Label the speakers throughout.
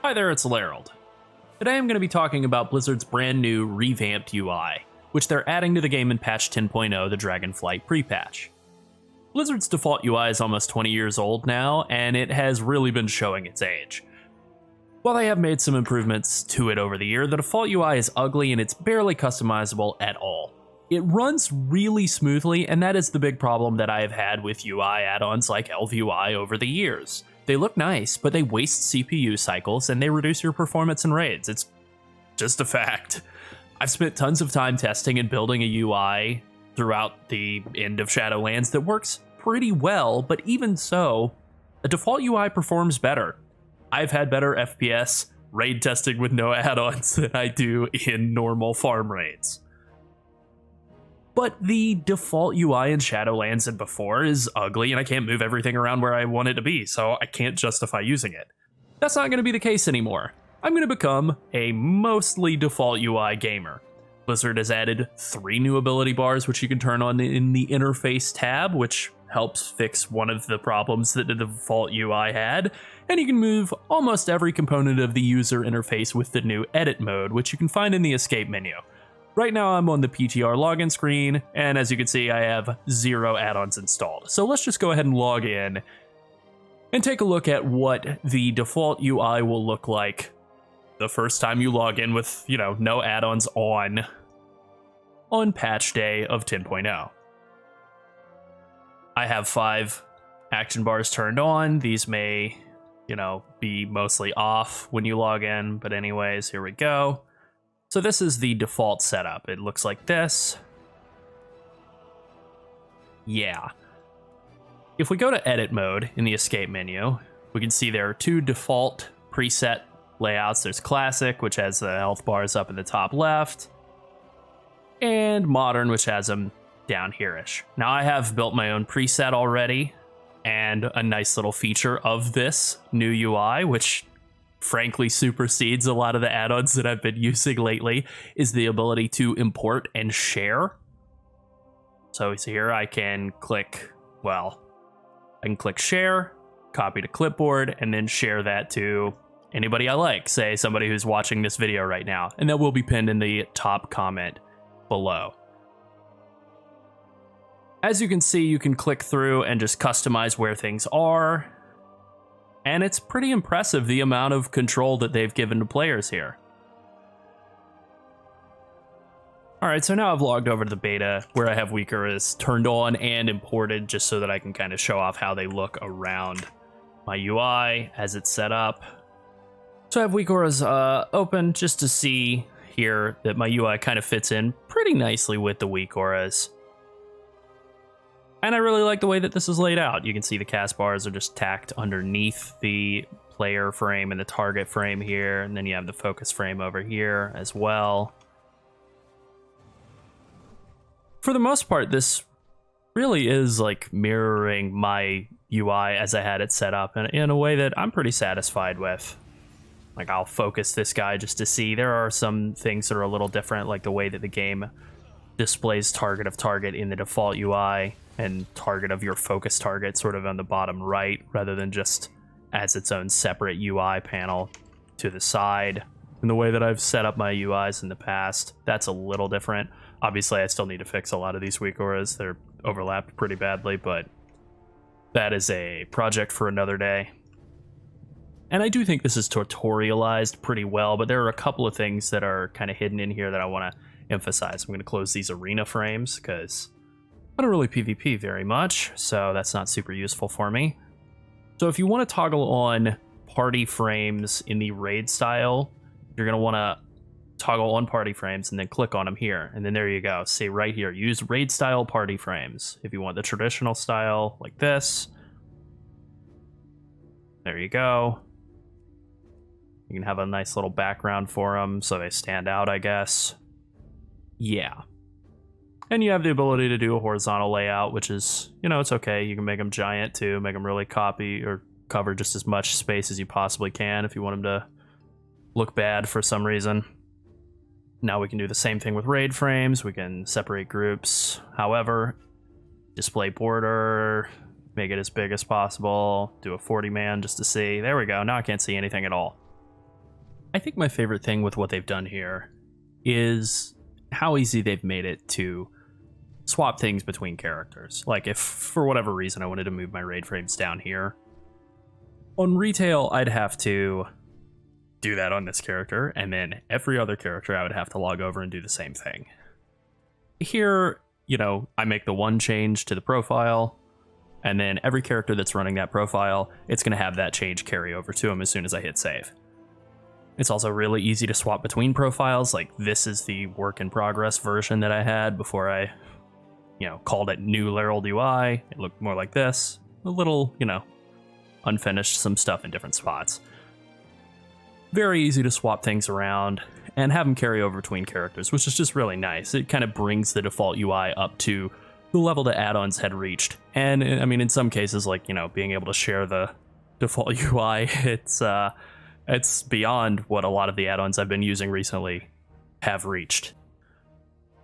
Speaker 1: Hi there, it's Larold. Today I'm going to be talking about Blizzard's brand new revamped UI, which they're adding to the game in patch 10.0, the Dragonflight pre-patch. Blizzard's default UI is almost 20 years old now, and it has really been showing its age. While they have made some improvements to it over the year, the default UI is ugly and it's barely customizable at all. It runs really smoothly, and that is the big problem that I have had with UI add-ons like ElvUI over the years. They look nice, but they waste CPU cycles and they reduce your performance in raids. It's just a fact. I've spent tons of time testing and building a UI throughout the end of Shadowlands that works pretty well, but even so, a default UI performs better. I've had better FPS raid testing with no add-ons than I do in normal farm raids. But the default UI in Shadowlands and before is ugly, and I can't move everything around where I want it to be, so I can't justify using it. That's not going to be the case anymore. I'm going to become a mostly default UI gamer. Blizzard has added 3 new ability bars, which you can turn on in the interface tab, which helps fix one of the problems that the default UI had, and you can move almost every component of the user interface with the new edit mode, which you can find in the escape menu. Right now I'm on the PTR login screen, and as you can see I have 0 add-ons installed. So let's just go ahead and log in and take a look at what the default UI will look like the first time you log in with, no add-ons on patch day of 10.0. I have 5 action bars turned on. These may, be mostly off when you log in, but anyways, here we go. So this is the default setup. It looks like this. Yeah. If we go to edit mode in the escape menu, we can see there are 2 default preset layouts. There's classic, which has the health bars up in the top left, and modern, which has them down here-ish. Now I have built my own preset already, and a nice little feature of this new UI, which frankly supersedes a lot of the add-ons that I've been using lately, is the ability to import and share. So here I can click share, copy to clipboard, and then share that to anybody I like, say somebody who's watching this video right now, and that will be pinned in the top comment below. As you can see, you can click through and just customize where things are. And it's pretty impressive the amount of control that they've given to players here. Alright, so now I've logged over to the beta where I have Weakauras turned on and imported just so that I can kind of show off how they look around my UI as it's set up. So I have Weakauras open just to see here that my UI kind of fits in pretty nicely with the Weakauras. And I really like the way that this is laid out. You can see the cast bars are just tacked underneath the player frame and the target frame here. And then you have the focus frame over here as well. For the most part, this really is like mirroring my UI as I had it set up in a way that I'm pretty satisfied with. Like I'll focus this guy just to see. There are some things that are a little different, like the way that the game displays target of target in the default UI. And target of your focus target sort of on the bottom right, rather than just as its own separate UI panel to the side. And the way that I've set up my UIs in the past, that's a little different. Obviously, I still need to fix a lot of these Weakauras. They're overlapped pretty badly, but that is a project for another day. And I do think this is tutorialized pretty well, but there are a couple of things that are kind of hidden in here that I want to emphasize. I'm going to close these arena frames because I don't really PvP very much, so that's not super useful for me. So if you want to toggle on party frames in the raid style, you're going to want to toggle on party frames and then click on them here. And then there you go. See right here, use raid style party frames. If you want the traditional style like this, there you go. You can have a nice little background for them so they stand out, I guess. Yeah. And you have the ability to do a horizontal layout, which is, it's okay. You can make them giant too, make them really copy or cover just as much space as you possibly can if you want them to look bad for some reason. Now we can do the same thing with raid frames. We can separate groups. However, display border, make it as big as possible, do a 40-man just to see. There we go. Now I can't see anything at all. I think my favorite thing with what they've done here is how easy they've made it to swap things between characters. Like if for whatever reason I wanted to move my raid frames down here, on retail I'd have to do that on this character, and then every other character I would have to log over and do the same thing. Here, you know, I make the one change to the profile, and then every character that's running that profile, it's going to have that change carry over to them as soon as I hit save. It's also really easy to swap between profiles. Like this is the work in progress version that I had before I, you know, called it new Herald UI. It looked more like this, a little, you know, unfinished, some stuff in different spots. Very easy to swap things around and have them carry over between characters, which is just really nice. It kind of brings the default UI up to the level that add-ons had reached. And I mean, in some cases, like, you know, being able to share the default UI, it's beyond what a lot of the add-ons I've been using recently have reached.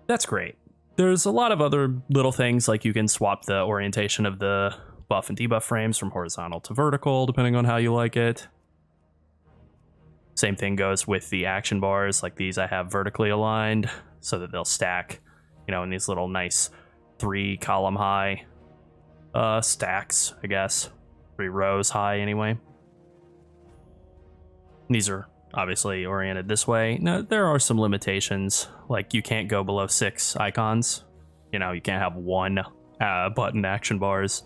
Speaker 1: That's great. There's a lot of other little things, like you can swap the orientation of the buff and debuff frames from horizontal to vertical, depending on how you like it. Same thing goes with the action bars. Like these I have vertically aligned so that they'll stack, you know, in these little nice 3-column high stacks, I guess. 3 rows high anyway. These are obviously oriented this way. Now, there are some limitations, like you can't go below 6 icons. You know, you can't have 1 button action bars.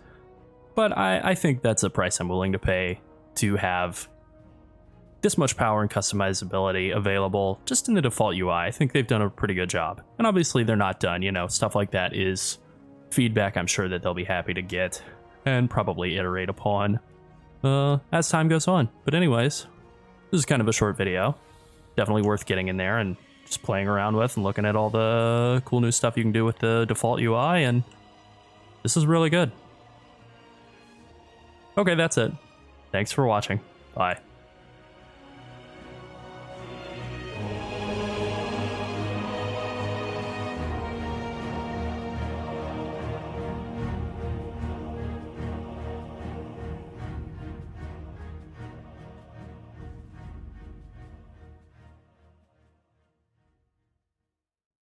Speaker 1: But I think that's a price I'm willing to pay to have this much power and customizability available just in the default UI. I think they've done a pretty good job. And obviously they're not done, you know, stuff like that is feedback I'm sure that they'll be happy to get and probably iterate upon as time goes on. But anyways, this is kind of a short video. Definitely worth getting in there and just playing around with and looking at all the cool new stuff you can do with the default UI, and this is really good. Okay, that's it. Thanks for watching. Bye.